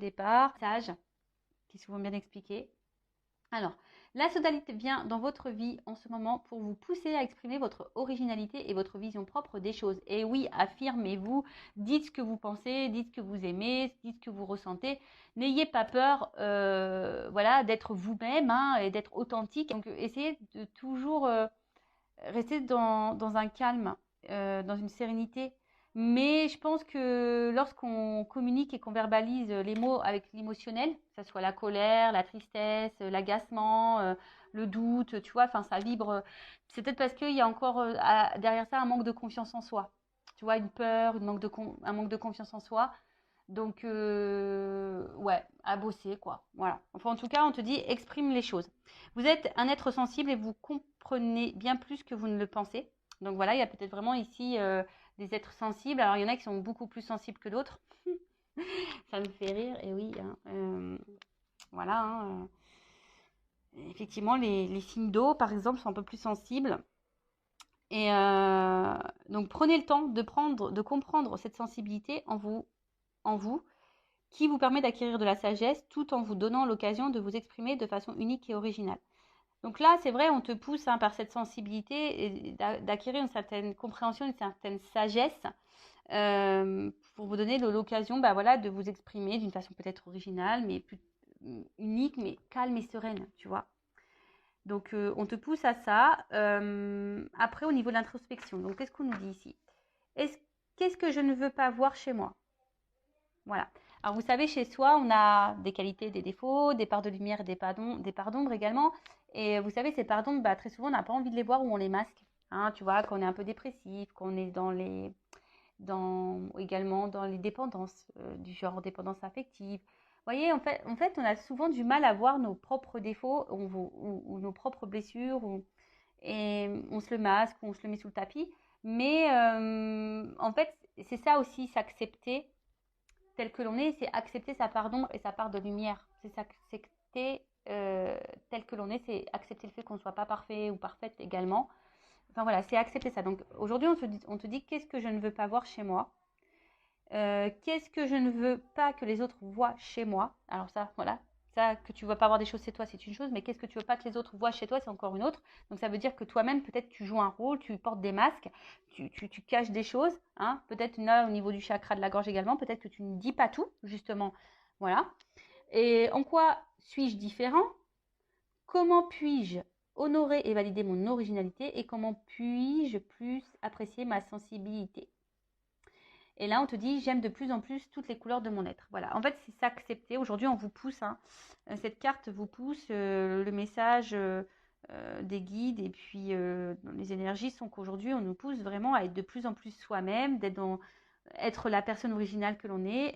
départ, sages, qui sont bien expliqués. Alors, la sodalité vient dans votre vie en ce moment pour vous pousser à exprimer votre originalité et votre vision propre des choses. Et oui, affirmez-vous, dites ce que vous pensez, dites ce que vous aimez, dites ce que vous ressentez. N'ayez pas peur voilà, d'être vous-même hein, et d'être authentique. Donc, essayez de toujours rester dans un calme, dans une sérénité. Mais je pense que lorsqu'on communique et qu'on verbalise les mots avec l'émotionnel, que ce soit la colère, la tristesse, l'agacement, le doute, tu vois, enfin ça vibre. C'est peut-être parce qu'il y a encore derrière ça un manque de confiance en soi. Tu vois, une peur, un manque de confiance en soi. Donc, ouais, à bosser, quoi. Voilà. Enfin, en tout cas, on te dit, exprime les choses. Vous êtes un être sensible et vous comprenez bien plus que vous ne le pensez. Donc, voilà, il y a peut-être vraiment ici des êtres sensibles. Alors, il y en a qui sont beaucoup plus sensibles que d'autres. Ça me fait rire, et oui. Hein, voilà. Hein, effectivement, les signes d'eau, par exemple, sont un peu plus sensibles. Et donc, prenez le temps de comprendre cette sensibilité en vous qui vous permet d'acquérir de la sagesse tout en vous donnant l'occasion de vous exprimer de façon unique et originale. Donc là, c'est vrai, on te pousse hein, par cette sensibilité d'acquérir une certaine compréhension, une certaine sagesse pour vous donner l'occasion bah, voilà, de vous exprimer d'une façon peut-être originale, mais plus unique, mais calme et sereine, tu vois. Donc, on te pousse à ça. Après, au niveau de l'introspection, donc qu'est-ce qu'on nous dit ici? Qu'est-ce que je ne veux pas voir chez moi? Voilà. Alors, vous savez, chez soi, on a des qualités, des défauts, des parts de lumière et des parts d'ombre également. Et vous savez, ces parts d'ombre, bah, très souvent, on n'a pas envie de les voir ou on les masque. Hein, tu vois, quand on est un peu dépressif, qu'on est également dans les dépendances, du genre dépendance affective. Vous voyez, en fait, on a souvent du mal à voir nos propres défauts ou nos propres blessures. Et on se le masque ou on se le met sous le tapis. Mais en fait, c'est ça aussi, s'accepter tel que l'on est, c'est accepter sa part d'ombre et sa part de lumière. C'est s'accepter tel que l'on est, c'est accepter le fait qu'on ne soit pas parfait ou parfaite également. Enfin voilà, c'est accepter ça. Donc aujourd'hui, on te dit qu'est-ce que je ne veux pas voir chez moi. Qu'est-ce que je ne veux pas que les autres voient chez moi. Alors ça, voilà, ça que tu ne veux pas voir des choses chez toi, c'est une chose, mais qu'est-ce que tu veux pas que les autres voient chez toi, c'est encore une autre. Donc ça veut dire que toi-même, peut-être tu joues un rôle, tu portes des masques, tu caches des choses, hein. Peut-être là au niveau du chakra de la gorge également, peut-être que tu ne dis pas tout, justement. Voilà. Et en quoi suis-je différent? Comment puis-je honorer et valider mon originalité et comment puis-je plus apprécier ma sensibilité? Et là, on te dit, j'aime de plus en plus toutes les couleurs de mon être. Voilà, en fait, c'est s'accepter. Aujourd'hui, on vous pousse, hein. Cette carte vous pousse, le message des guides et puis les énergies sont qu'aujourd'hui, on nous pousse vraiment à être de plus en plus soi-même, être la personne originale que l'on est,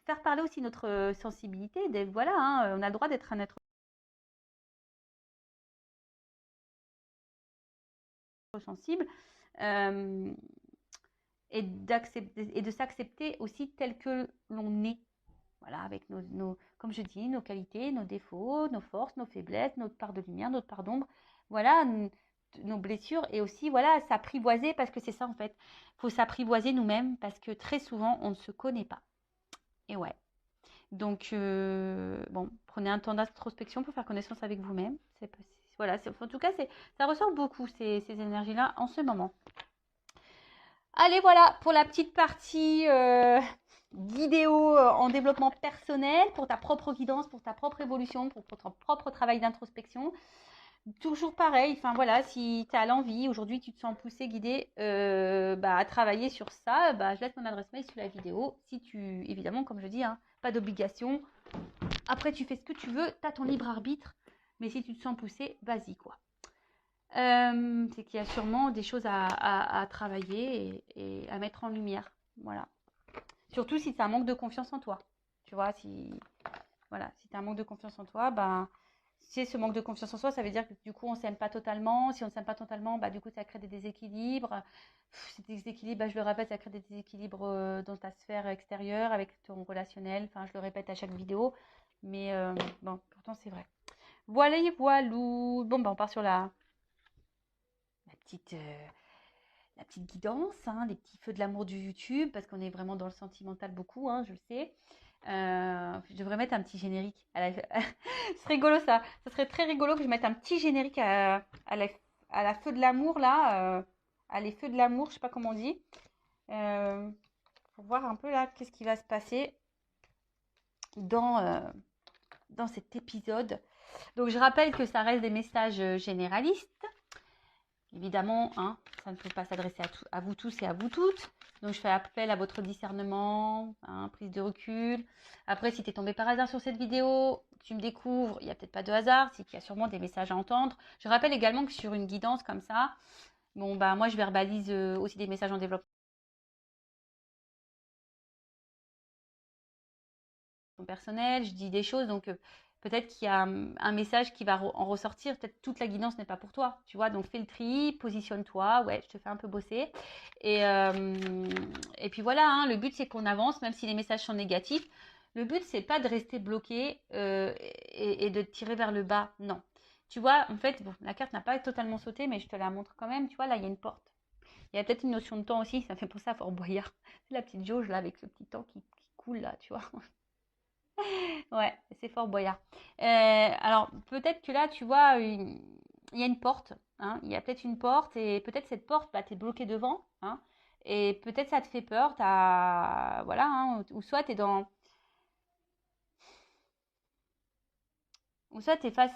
faire parler aussi notre sensibilité. Voilà, hein, on a le droit d'être un être sensible. Euh, et de s'accepter aussi tel que l'on est. Voilà, avec comme je dis, nos qualités, nos défauts, nos forces, nos faiblesses, notre part de lumière, notre part d'ombre. Voilà, nos blessures et aussi, voilà, s'apprivoiser parce que c'est ça en fait. Il faut s'apprivoiser nous-mêmes parce que très souvent, on ne se connaît pas. Et ouais. Donc, bon, prenez un temps d'introspection pour faire connaissance avec vous-même. Voilà, en tout cas, ça ressort beaucoup ces énergies-là en ce moment. Allez, voilà pour la petite partie vidéo en développement personnel, pour ta propre guidance, pour ta propre évolution, pour ton propre travail d'introspection. Toujours pareil, enfin voilà, si tu as l'envie, aujourd'hui tu te sens poussé, guidé à travailler sur ça, je laisse mon adresse mail sous la vidéo. Si tu, évidemment, comme je dis, hein, pas d'obligation. Après, tu fais ce que tu veux, tu as ton libre arbitre, mais si tu te sens poussé, vas-y quoi. C'est qu'il y a sûrement des choses à travailler et à mettre en lumière. Voilà. Surtout si tu as un manque de confiance en toi. Tu vois, si tu as un manque de confiance en toi, si ce manque de confiance en soi, ça veut dire que du coup, on ne s'aime pas totalement. Si on ne s'aime pas totalement, du coup, ça crée des déséquilibres. Ces déséquilibres, je le répète, ça crée des déséquilibres dans ta sphère extérieure, avec ton relationnel. Enfin, je le répète à chaque vidéo. Mais bon, pourtant, c'est vrai. Voilà, voilou. Bon, on part sur la petite guidance, hein, les petits feux de l'amour du YouTube, parce qu'on est vraiment dans le sentimental beaucoup, hein, je le sais. Je devrais mettre un petit générique. C'est rigolo ça. Ça serait très rigolo que je mette un petit générique à la feu de l'amour là. À les feux de l'amour, je sais pas comment on dit. Pour voir un peu là qu'est-ce qui va se passer dans, dans cet épisode. Donc je rappelle que ça reste des messages généralistes. Évidemment, hein, ça ne peut pas s'adresser à vous tous et à vous toutes. Donc, je fais appel à votre discernement, hein, prise de recul. Après, si tu es tombé par hasard sur cette vidéo, tu me découvres, il n'y a peut-être pas de hasard, c'est qu'il y a sûrement des messages à entendre. Je rappelle également que sur une guidance comme ça, bon, bah, moi, je verbalise aussi des messages en développement personnel, je dis des choses, donc peut-être qu'il y a un message qui va en ressortir, peut-être toute la guidance n'est pas pour toi, tu vois, donc fais le tri, positionne-toi, ouais, je te fais un peu bosser, et puis voilà, hein, le but c'est qu'on avance, même si les messages sont négatifs, le but c'est pas de rester bloqué et de te tirer vers le bas, non. Tu vois, en fait, bon, la carte n'a pas totalement sauté, mais je te la montre quand même, tu vois, là il y a une porte. Il y a peut-être une notion de temps aussi, ça fait penser à Fort Boyard. C'est la petite jauge là avec ce petit temps qui coule là, tu vois. Ouais, c'est Fort Boyard. Alors, peut-être que là, tu vois, il y a une porte. Hein, il y a peut-être une porte et peut-être cette porte, bah, tu es bloqué devant. Hein, et peut-être ça te fait peur. Voilà, hein, ou soit tu es dans. Ou soit tu es face.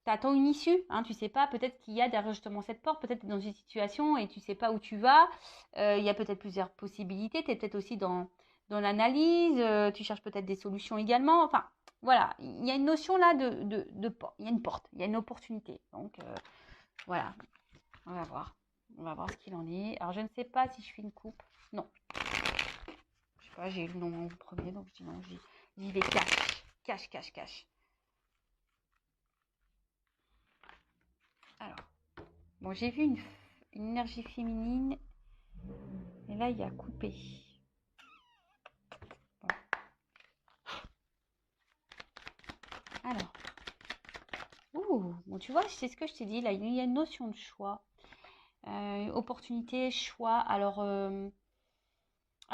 T'attends une issue, hein, tu sais pas, peut-être qu'il y a derrière justement cette porte, peut-être que tu es dans une situation et tu sais pas où tu vas. Il y a peut-être plusieurs possibilités, tu es peut-être aussi dans l'analyse, tu cherches peut-être des solutions également. Enfin, voilà, il y a une notion là de porte, il y a une porte, il y a une opportunité. Donc, voilà, on va voir. On va voir ce qu'il en est. Alors, je ne sais pas si je fais une coupe. Non, je sais pas, j'ai eu le nom en premier, donc je dis non, j'y vais cash, cash, cash, cash. Alors. Bon, j'ai vu une énergie féminine. Et là, il y a coupé. Bon. Alors. Ouh, bon, tu vois, c'est ce que je t'ai dit. Là, il y a une notion de choix. Opportunité, choix. Alors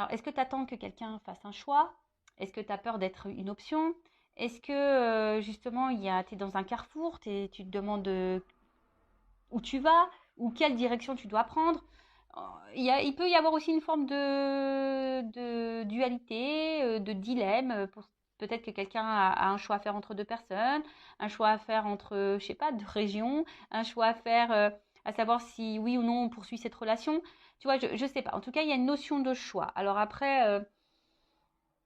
est-ce que tu attends que quelqu'un fasse un choix? Est-ce que tu as peur d'être une option? Est-ce que, justement, tu es dans un carrefour, tu te demandes où tu vas ou quelle direction tu dois prendre? Il peut y avoir aussi une forme de dualité, de dilemme. Peut-être que quelqu'un a un choix à faire entre deux personnes, un choix à faire entre, je sais pas, deux régions, un choix à faire à savoir si oui ou non on poursuit cette relation. Tu vois, je sais pas. En tout cas, il y a une notion de choix. Alors après,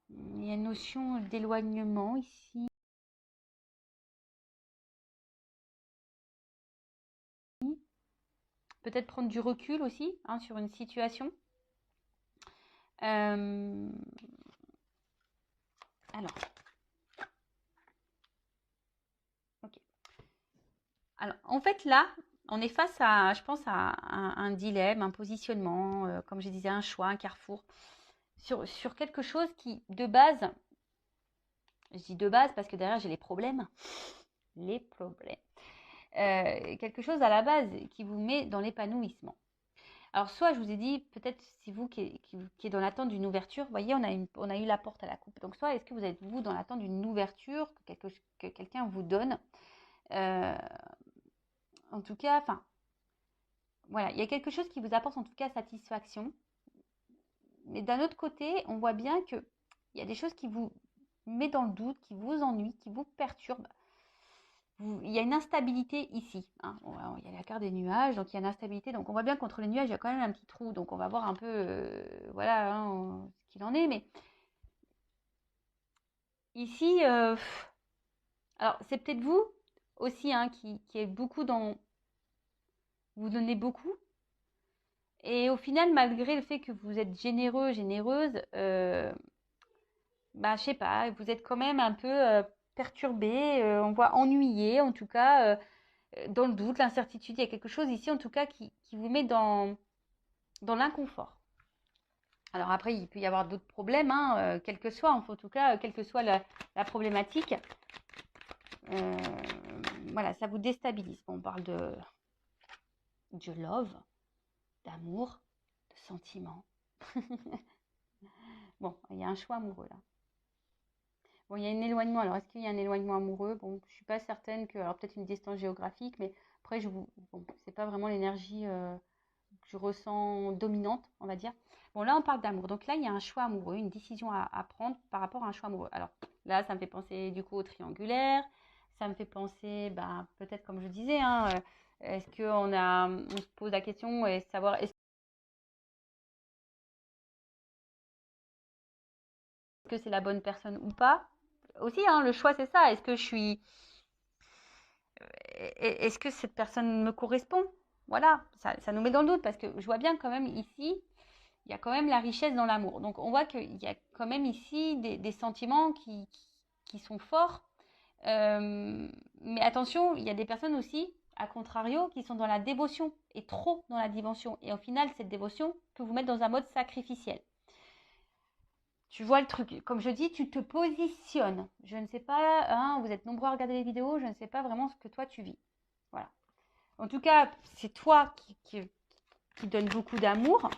il y a une notion d'éloignement ici. Peut-être prendre du recul aussi, hein, sur une situation. Alors, ok. Alors, en fait, là, on est face à, je pense, à un dilemme, un positionnement, comme je disais, un choix, un carrefour, sur quelque chose qui, de base, je dis de base parce que derrière, j'ai les problèmes. Les problèmes. Quelque chose à la base qui vous met dans l'épanouissement. Alors, soit je vous ai dit, peut-être c'est vous qui est dans l'attente d'une ouverture. Vous voyez, on a eu la porte à la coupe. Donc, soit est-ce que vous êtes, vous, dans l'attente d'une ouverture que quelqu'un vous donne. En tout cas, enfin, voilà, il y a quelque chose qui vous apporte en tout cas satisfaction. Mais d'un autre côté, on voit bien qu'il y a des choses qui vous mettent dans le doute, qui vous ennuient, qui vous perturbent. Il y a une instabilité ici. Hein. Il y a la carte des nuages, donc il y a une instabilité. Donc on voit bien qu'entre les nuages, il y a quand même un petit trou. Donc on va voir un peu voilà, hein, ce qu'il en est. Mais ici, alors c'est peut-être vous aussi hein, qui est beaucoup dans... Vous donnez beaucoup. Et au final, malgré le fait que vous êtes généreux, généreuse, bah, je sais pas, vous êtes quand même un peu perturbé, on voit ennuyé, en tout cas, dans le doute, l'incertitude. Il y a quelque chose ici, en tout cas, qui vous met dans l'inconfort. Alors après, il peut y avoir d'autres problèmes, hein, quel que soit, en tout cas, quelle que soit la problématique. Euh, voilà, ça vous déstabilise. On parle de love, d'amour, de sentiment. Bon, il y a un choix amoureux là. Bon, il y a un éloignement. Alors, est-ce qu'il y a un éloignement amoureux? Bon, je suis pas certaine que. Alors, peut-être une distance géographique, mais après, bon, c'est pas vraiment l'énergie que je ressens dominante, on va dire. Bon, là, on parle d'amour. Donc là, il y a un choix amoureux, une décision à prendre par rapport à un choix amoureux. Alors, là, ça me fait penser du coup au triangulaire. Ça me fait penser, bah, peut-être comme je disais, hein, est-ce on se pose la question et savoir est-ce que c'est la bonne personne ou pas? Aussi, hein, le choix, c'est ça. Est-ce que cette personne me correspond? Voilà, ça nous met dans le doute parce que je vois bien quand même ici, il y a quand même la richesse dans l'amour. Donc on voit qu'il y a quand même ici des sentiments qui sont forts. Mais attention, il y a des personnes aussi, à contrario, qui sont dans la dévotion et trop dans la dévotion. Et au final, cette dévotion peut vous mettre dans un mode sacrificiel. Tu vois le truc, comme je dis, tu te positionnes. Je ne sais pas, hein, vous êtes nombreux à regarder les vidéos, je ne sais pas vraiment ce que toi tu vis. Voilà. En tout cas, c'est toi qui donne beaucoup d'amour,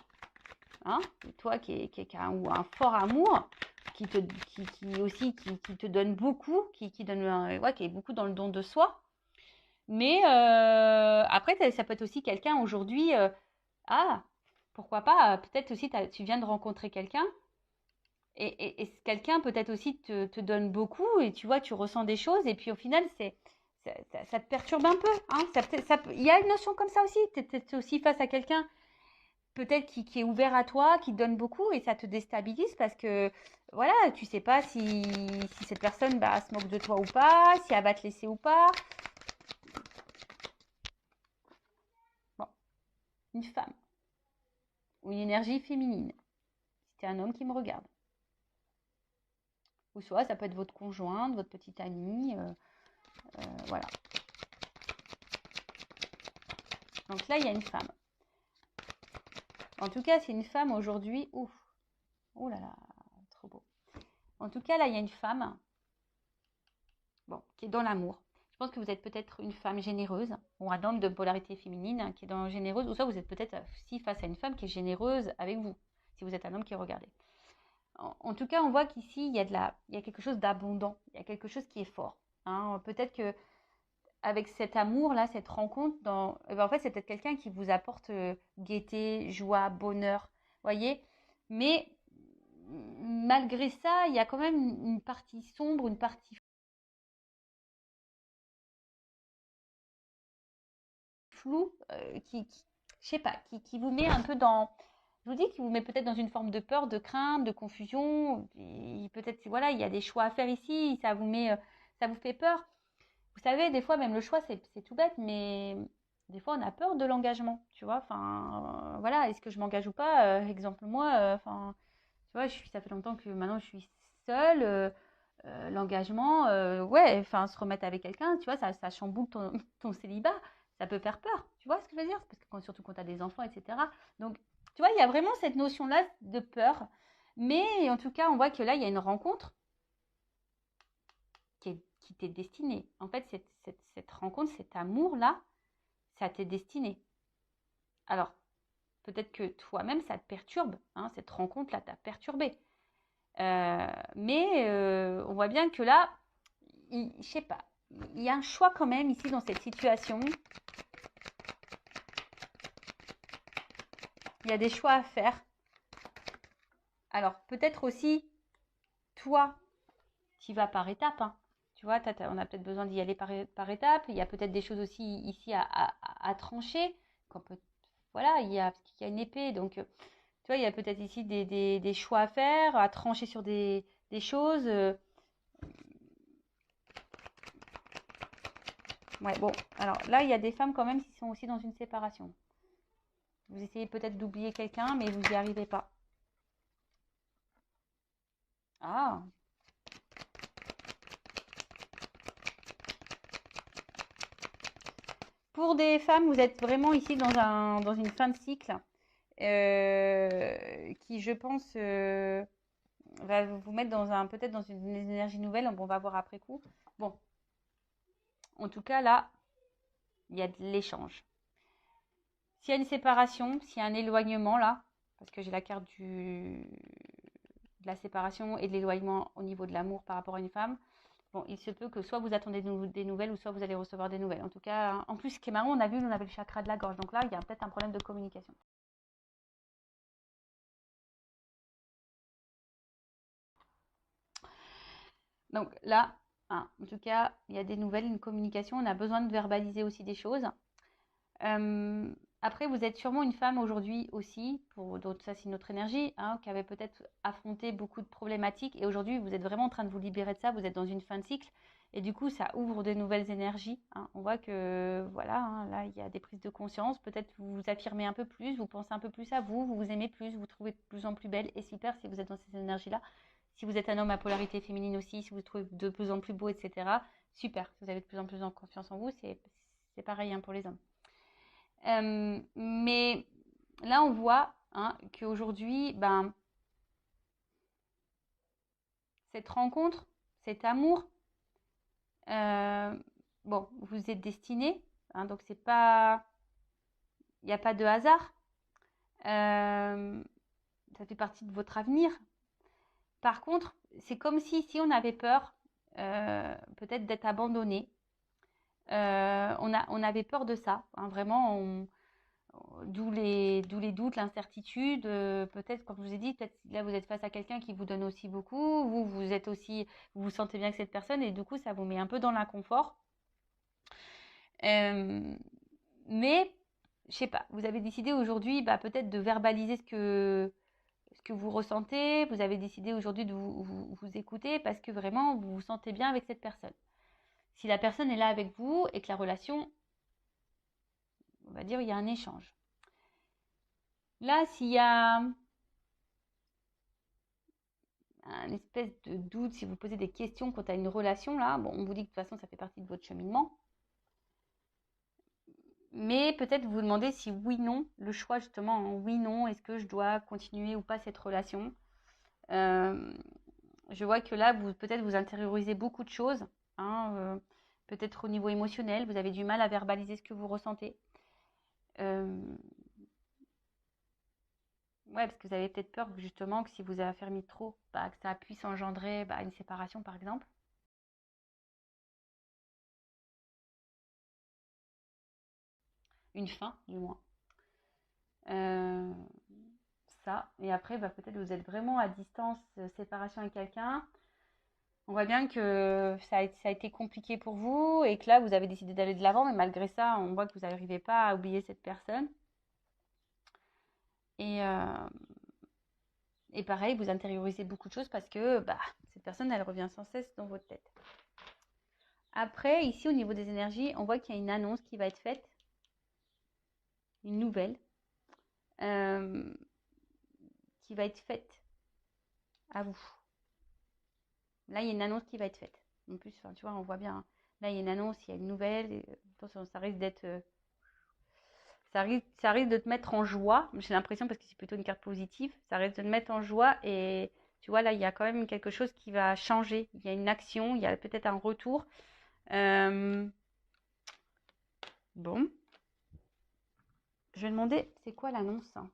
hein, toi qui a un fort amour, qui te donne beaucoup, qui est beaucoup dans le don de soi. Mais après, ça peut être aussi quelqu'un aujourd'hui, pourquoi pas, peut-être aussi tu viens de rencontrer quelqu'un, et ce quelqu'un peut-être aussi te donne beaucoup, et tu vois, tu ressens des choses, et puis au final, ça te perturbe un peu. Hein, il y a une notion comme ça aussi, tu es aussi face à quelqu'un peut-être qui est ouvert à toi, qui te donne beaucoup et ça te déstabilise parce que voilà, tu sais pas si cette personne se moque de toi ou pas, si elle va te laisser ou pas. Bon, une femme ou une énergie féminine, si c'est un homme qui me regarde. Ou soit ça peut être votre conjointe, votre petite amie, voilà. Donc là, il y a une femme. En tout cas, c'est une femme aujourd'hui. Ouf, oh là là, trop beau. En tout cas, là, il y a une femme, bon, qui est dans l'amour. Je pense que vous êtes peut-être une femme généreuse ou un homme de polarité féminine qui est dans généreuse, ou soit vous êtes peut-être aussi face à une femme qui est généreuse avec vous, si vous êtes un homme qui regardez. En tout cas, on voit qu'ici, il y a quelque chose d'abondant, il y a quelque chose qui est fort. Hein. Peut-être que avec cet amour-là, cette rencontre, en fait, c'est peut-être quelqu'un qui vous apporte gaieté, joie, bonheur, voyez. Mais malgré ça, il y a quand même une partie sombre, une partie flou je sais pas, qui vous met un peu je vous dis, qui vous met peut-être dans une forme de peur, de crainte, de confusion. Peut-être, voilà, il y a des choix à faire ici, ça vous fait peur. Vous savez, des fois, même le choix, c'est tout bête, mais des fois, on a peur de l'engagement, tu vois. Enfin, voilà, est-ce que je m'engage ou pas? Exemple, moi, enfin, tu vois, ça fait longtemps que maintenant je suis seule. L'engagement, ouais, enfin, se remettre avec quelqu'un, tu vois, ça chamboule ton célibat, ça peut faire peur, tu vois ce que je veux dire? Parce que surtout quand tu as des enfants, etc. Donc, tu vois, il y a vraiment cette notion-là de peur, mais en tout cas, on voit que là, il y a une rencontre qui t'est destinée. En fait, cette rencontre, cet amour-là, ça t'est destiné. Alors, peut-être que toi-même, ça te perturbe, hein, cette rencontre-là t'a perturbé. Mais on voit bien que là, je sais pas, il y a un choix quand même ici dans cette situation. Il y a des choix à faire. Alors peut-être aussi, toi, tu vas par étapes. Hein. Tu vois, on a peut-être besoin d'y aller par étapes. Il y a peut-être des choses aussi ici à trancher. Voilà, parce qu'il y a une épée. Donc, tu vois, il y a peut-être ici des choix à faire, à trancher sur des choses. Ouais, bon, alors là, il y a des femmes quand même qui sont aussi dans une séparation. Vous essayez peut-être d'oublier quelqu'un, mais vous n'y arrivez pas. Ah, pour des femmes, vous êtes vraiment ici dans une fin de cycle qui, je pense, va vous mettre peut-être dans une énergie nouvelle. On va voir après coup. Bon, en tout cas, là, il y a de l'échange. S'il y a une séparation, s'il y a un éloignement là, parce que j'ai la carte de la séparation et de l'éloignement au niveau de l'amour par rapport à une femme, bon, il se peut que soit vous attendez des nouvelles ou soit vous allez recevoir des nouvelles. En tout cas, en plus, ce qui est marrant, on a vu, on avait le chakra de la gorge. Donc là, il y a peut-être un problème de communication. Donc là, hein, en tout cas, il y a des nouvelles, une communication. On a besoin de verbaliser aussi des choses. Après, vous êtes sûrement une femme aujourd'hui aussi, pour d'autres, ça c'est une autre énergie, hein, qui avait peut-être affronté beaucoup de problématiques et aujourd'hui vous êtes vraiment en train de vous libérer de ça, vous êtes dans une fin de cycle et du coup ça ouvre de nouvelles énergies. Hein. On voit que voilà, hein, là il y a des prises de conscience, peut-être vous vous affirmez un peu plus, vous pensez un peu plus à vous, vous vous aimez plus, vous vous trouvez de plus en plus belle et super si vous êtes dans ces énergies-là. Si vous êtes un homme à polarité féminine aussi, si vous vous trouvez de plus en plus beau, etc. Super, si vous avez de plus en plus en confiance en vous, c'est pareil hein, pour les hommes. Mais là, on voit hein, qu'aujourd'hui, ben, cette rencontre, cet amour, bon, vous êtes destinés, hein, donc c'est pas, il n'y a pas de hasard. Ça fait partie de votre avenir. Par contre, c'est comme si on avait peur, peut-être d'être abandonné. On avait peur de ça, hein, vraiment. D'où les doutes, l'incertitude. Peut-être, comme je vous ai dit, peut-être là vous êtes face à quelqu'un qui vous donne aussi beaucoup. Vous êtes aussi, vous vous sentez bien avec cette personne et du coup ça vous met un peu dans l'inconfort. Mais je sais pas, vous avez décidé aujourd'hui bah, peut-être de verbaliser ce que vous ressentez. Vous avez décidé aujourd'hui de vous écouter parce que vraiment vous vous sentez bien avec cette personne. Si la personne est là avec vous et que la relation, on va dire, il y a un échange. Là, s'il y a un espèce de doute, si vous posez des questions quant à une relation, là, bon, on vous dit que de toute façon, ça fait partie de votre cheminement. Mais peut-être vous demandez si oui, non, le choix justement, en oui, non, est-ce que je dois continuer ou pas cette relation. Je vois que là, peut-être vous intériorisez beaucoup de choses, hein, peut-être au niveau émotionnel, vous avez du mal à verbaliser ce que vous ressentez. Ouais, parce que vous avez peut-être peur justement que si vous affermissez trop, bah, que ça puisse engendrer bah, une séparation par exemple. Une fin du moins. Euh, Ça. Et après, bah, peut-être vous êtes vraiment à distance, séparation avec quelqu'un. On voit bien que ça a été compliqué pour vous et que là, vous avez décidé d'aller de l'avant, mais malgré ça, on voit que vous n'arrivez pas à oublier cette personne. Et, et pareil, vous intériorisez beaucoup de choses parce que bah, cette personne, elle revient sans cesse dans votre tête. Après, ici, au niveau des énergies, on voit qu'il y a une annonce qui va être faite, une nouvelle, qui va être faite à vous. Là, il y a une annonce qui va être faite. En plus, tu vois, on voit bien. Hein. Là, il y a une annonce, il y a une nouvelle. Et, attention, ça risque d'être. Ça risque de te mettre en joie. J'ai l'impression, parce que c'est plutôt une carte positive, ça risque de te mettre en joie. Et tu vois, là, il y a quand même quelque chose qui va changer. Il y a une action, il y a peut-être un retour. Bon. Je vais demander, c'est quoi l'annonce hein.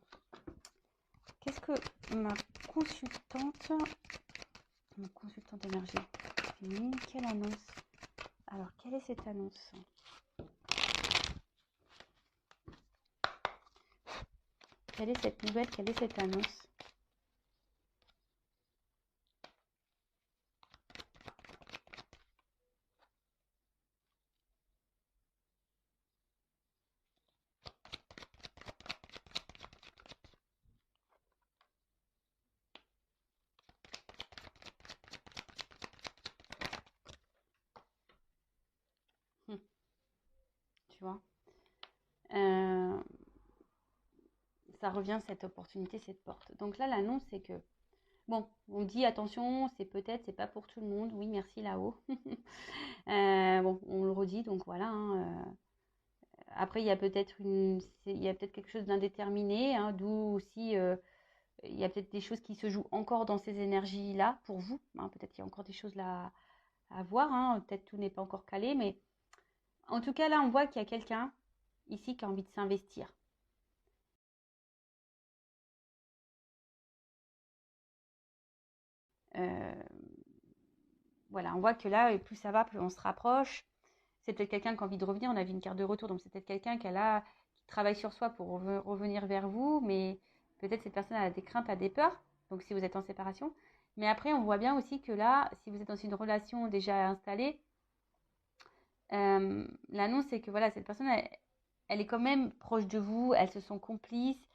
Qu'est-ce que ma consultante énergie féminine, quelle annonce? Alors, quelle est cette annonce? Quelle est cette nouvelle? Quelle est cette annonce? Tu vois ça revient cette opportunité, cette porte. Donc là, l'annonce, c'est que, bon, on dit attention, c'est pas pour tout le monde. Oui, merci là-haut. Bon, on le redit, donc voilà. Hein, après, il y a peut-être quelque chose d'indéterminé, hein, d'où aussi il y a peut-être des choses qui se jouent encore dans ces énergies-là pour vous. Hein, peut-être qu'il y a encore des choses là à voir. Hein, peut-être tout n'est pas encore calé, mais en tout cas, là, on voit qu'il y a quelqu'un ici qui a envie de s'investir. Voilà, on voit que là, plus ça va, plus on se rapproche. C'est peut-être quelqu'un qui a envie de revenir. On a vu une carte de retour, donc c'est peut-être quelqu'un qui travaille sur soi pour revenir vers vous, mais peut-être cette personne a des craintes, a des peurs, donc si vous êtes en séparation. Mais après, on voit bien aussi que là, si vous êtes dans une relation déjà installée, l'annonce, c'est que voilà, cette personne, elle est quand même proche de vous, elles se sont complices,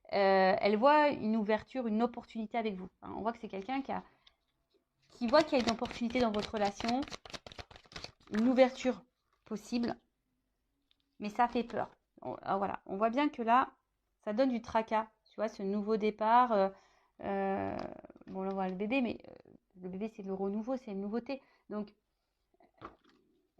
elle voit une ouverture, une opportunité avec vous. On voit que c'est quelqu'un qui voit qu'il y a une opportunité dans votre relation, une ouverture possible, mais ça fait peur. Voilà, on voit bien que là, ça donne du tracas, tu vois, ce nouveau départ. Bon, là, on voit le bébé, mais le bébé, c'est le renouveau, c'est une nouveauté. Donc,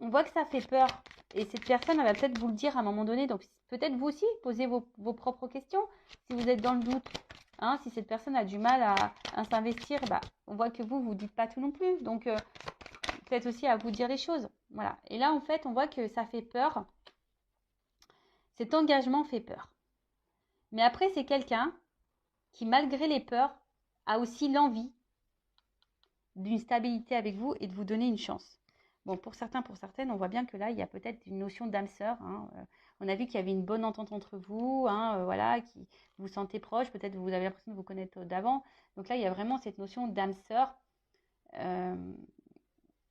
on voit que ça fait peur. Et cette personne, elle va peut-être vous le dire à un moment donné. Donc, peut-être vous aussi, posez vos propres questions. Si vous êtes dans le doute, hein, si cette personne a du mal à s'investir, bah, on voit que vous ne dites pas tout non plus. Donc, peut-être aussi à vous dire les choses. Voilà. Et là, en fait, on voit que ça fait peur. Cet engagement fait peur. Mais après, c'est quelqu'un qui, malgré les peurs, a aussi l'envie d'une stabilité avec vous et de vous donner une chance. Bon, pour certains, pour certaines, on voit bien que là, il y a peut-être une notion d'âme sœur. Hein. On a vu qu'il y avait une bonne entente entre vous, hein, voilà, qui vous sentez proche. Peut-être vous avez l'impression de vous connaître d'avant. Donc là, il y a vraiment cette notion d'âme sœur.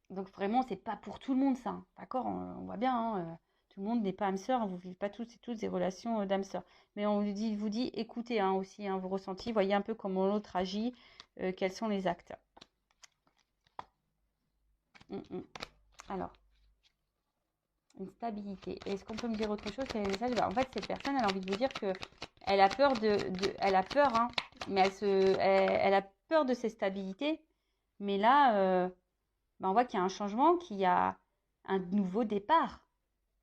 Donc vraiment, c'est pas pour tout le monde ça. Hein. D'accord, on voit bien. Hein, tout le monde n'est pas âme sœur. Hein, vous ne vivez pas toutes des relations d'âme sœur. Mais on vous dit, écoutez hein, aussi hein, vos ressentis. Voyez un peu comment l'autre agit. Quels sont les actes. Alors, une stabilité. Est-ce qu'on peut me dire autre chose? Quel est le message? En fait, cette personne, elle a envie de vous dire que elle a peur elle a peur, hein, mais elle a peur de ses stabilités. Mais là, on voit qu'il y a un changement, qu'il y a un nouveau départ.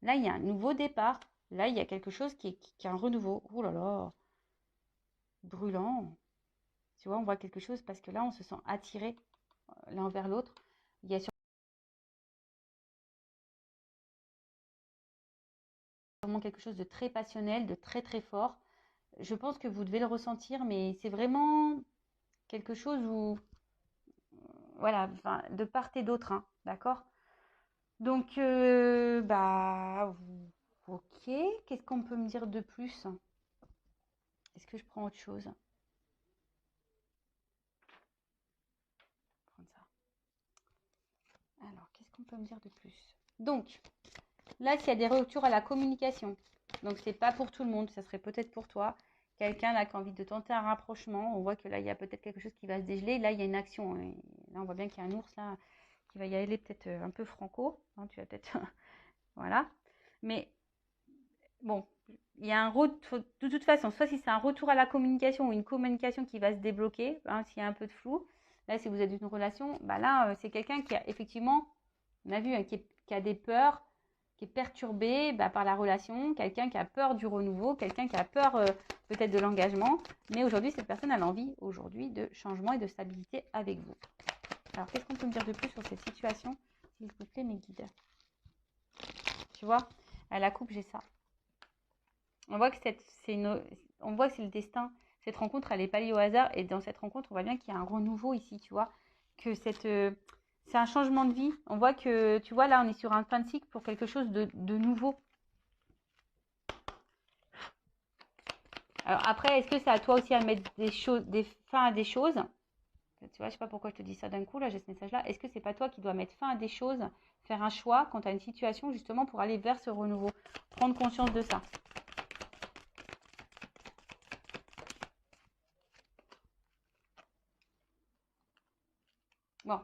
Là, il y a un nouveau départ. Là, il y a quelque chose qui est un renouveau. Oh là là, brûlant. Tu vois, on voit quelque chose parce que là, on se sent attiré l'un vers l'autre. Il y a sûrement quelque chose de très passionnel, de très très fort. Je pense que vous devez le ressentir, mais c'est vraiment quelque chose où, voilà, enfin, de part et d'autre, hein, d'accord? Donc, bah, ok. Qu'est-ce qu'on peut me dire de plus? Est-ce que je prends autre chose? Prendre ça. Alors, qu'est-ce qu'on peut me dire de plus? Donc, là, s'il y a des retours à la communication, donc c'est pas pour tout le monde, ça serait peut-être pour toi. Quelqu'un là qui a envie de tenter un rapprochement, on voit que là, il y a peut-être quelque chose qui va se dégeler. Là, il y a une action. Et là, on voit bien qu'il y a un ours là qui va y aller peut-être un peu franco. Hein, tu vas peut-être... voilà. Mais bon, il y a un retour... De toute façon, soit si c'est un retour à la communication ou une communication qui va se débloquer, hein, s'il y a un peu de flou. Là, si vous êtes dans une relation, bah là, c'est quelqu'un qui a effectivement, on a vu, hein, qui a des peurs, qui est perturbé par la relation, quelqu'un qui a peur du renouveau, quelqu'un qui a peur peut-être de l'engagement. Mais aujourd'hui, cette personne a l'envie aujourd'hui de changement et de stabilité avec vous. Alors, qu'est-ce qu'on peut me dire de plus sur cette situation? S'il vous plaît, mes guides. Tu vois, à la coupe, j'ai ça. On voit que on voit que c'est le destin. Cette rencontre, elle n'est pas liée au hasard. Et dans cette rencontre, on voit bien qu'il y a un renouveau ici, tu vois. Que c'est un changement de vie. On voit que, tu vois, là, on est sur un fin de cycle pour quelque chose de nouveau. Alors après, est-ce que c'est à toi aussi à mettre des fins à des choses? Tu vois, je sais pas pourquoi je te dis ça d'un coup, là, j'ai ce message-là. Est-ce que c'est pas toi qui dois mettre fin à des choses, faire un choix quand tu as une situation, justement, pour aller vers ce renouveau? Prendre conscience de ça. Bon.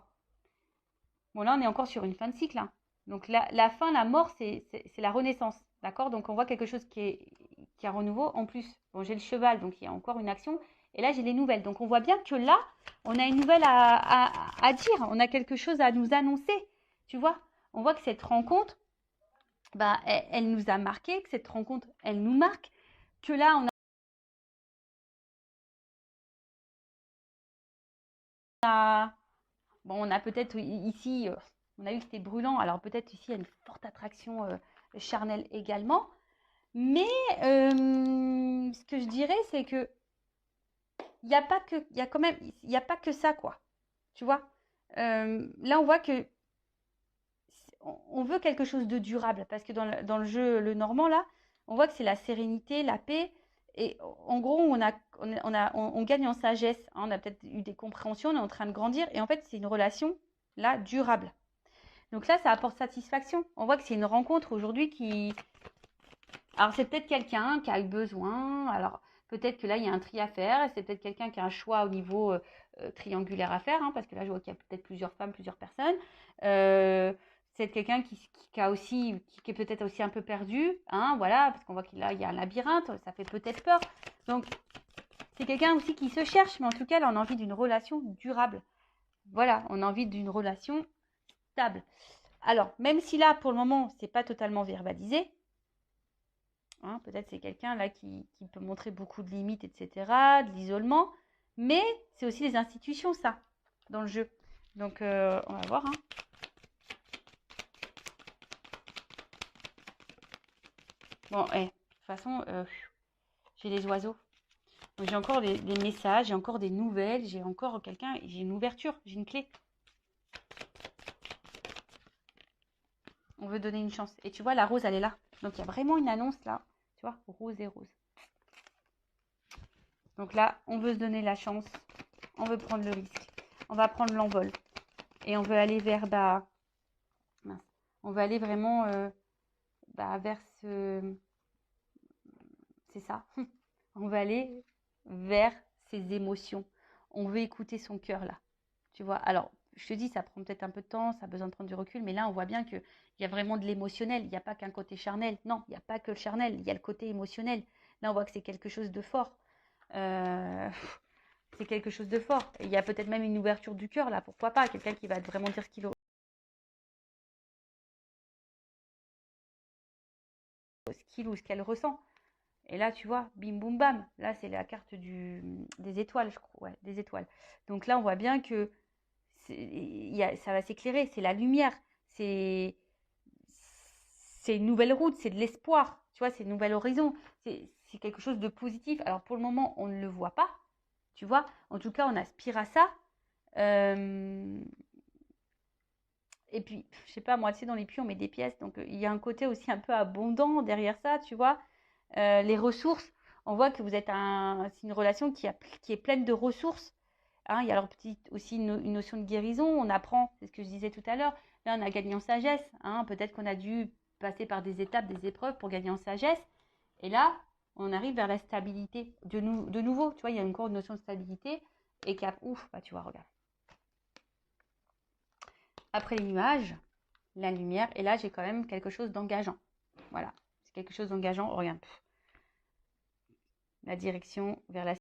Bon, là, on est encore sur une fin de cycle. Hein. Donc, la fin, la mort, c'est la renaissance. D'accord? Donc, on voit quelque chose qui est un renouveau. En plus, bon, j'ai le cheval, donc il y a encore une action. Et là, j'ai les nouvelles. Donc, on voit bien que là, on a une nouvelle à dire. On a quelque chose à nous annoncer. Tu vois? On voit que cette rencontre, bah, elle nous a marqué, que cette rencontre, elle nous marque. Que là, on a peut-être ici, on a vu que c'était brûlant. Alors, peut-être ici, il y a une forte attraction charnelle également. Mais ce que je dirais, c'est que il n'y a pas que ça, quoi. Tu vois, là, on voit que on veut quelque chose de durable parce que dans le jeu, le normand, là, on voit que c'est la sérénité, la paix. Et en gros, on gagne en sagesse. Hein, on a peut-être eu des compréhensions, on est en train de grandir. Et en fait, c'est une relation, là, durable. Donc là, ça apporte satisfaction. On voit que c'est une rencontre aujourd'hui qui... Alors, c'est peut-être quelqu'un qui a eu besoin. Alors, peut-être que là, il y a un tri à faire. C'est peut-être quelqu'un qui a un choix au niveau triangulaire à faire. Hein, parce que là, je vois qu'il y a peut-être plusieurs femmes, plusieurs personnes. C'est quelqu'un qui est peut-être aussi un peu perdu. Hein, voilà, parce qu'on voit qu'il il y a un labyrinthe. Ça fait peut-être peur. Donc, c'est quelqu'un aussi qui se cherche. Mais en tout cas, là, on a envie d'une relation durable. Voilà, on a envie d'une relation stable. Alors, même si là, pour le moment, c'est pas totalement verbalisé, hein, peut-être c'est quelqu'un là qui peut montrer beaucoup de limites, etc., de l'isolement, mais c'est aussi les institutions, ça, dans le jeu. Donc, on va voir. Hein. Bon, de toute façon, j'ai les oiseaux. Donc, j'ai encore des messages, j'ai encore des nouvelles, j'ai encore quelqu'un, j'ai une ouverture, j'ai une clé. On veut donner une chance. Et tu vois, la rose, elle est là. Donc, il y a vraiment une annonce là. Tu vois, rose et rose. Donc là, on veut se donner la chance. On veut prendre le risque. On va prendre l'envol. Et on veut aller vers... mince. On veut aller vraiment vers ce... C'est ça. On veut aller vers ses émotions. On veut écouter son cœur là. Tu vois, alors, je te dis, ça prend peut-être un peu de temps, ça a besoin de prendre du recul, mais là, on voit bien qu'il y a vraiment de l'émotionnel. Il n'y a pas qu'un côté charnel. Non, il n'y a pas que le charnel, il y a le côté émotionnel. Là, on voit que c'est quelque chose de fort. C'est quelque chose de fort. Et il y a peut-être même une ouverture du cœur, là, pourquoi pas, quelqu'un qui va vraiment dire ce qu'il ou ce qu'elle ressent. Et là, tu vois, bim, boum, bam. Là, c'est la carte des étoiles, je crois. Ouais, des étoiles. Donc là, on voit bien que ça va s'éclairer. C'est la lumière. C'est une nouvelle route. C'est de l'espoir. Tu vois, c'est un nouvel horizon. C'est quelque chose de positif. Alors, pour le moment, on ne le voit pas. Tu vois, en tout cas, on aspire à ça. Et puis, je sais pas, moi, tu sais, dans les puits, on met des pièces. Donc, il y a un côté aussi un peu abondant derrière ça, tu vois. Les ressources, on voit que c'est une relation qui est pleine de ressources. Hein, il y a alors aussi une notion de guérison. On apprend, c'est ce que je disais tout à l'heure. Là, on a gagné en sagesse. Hein, peut-être qu'on a dû passer par des étapes, des épreuves pour gagner en sagesse. Et là, on arrive vers la stabilité. De nouveau, tu vois, il y a encore une notion de stabilité. Et ouf, bah, tu vois, regarde. Après les nuages, la lumière. Et là, j'ai quand même quelque chose d'engageant. Voilà, c'est quelque chose d'engageant. Regarde, la direction vers la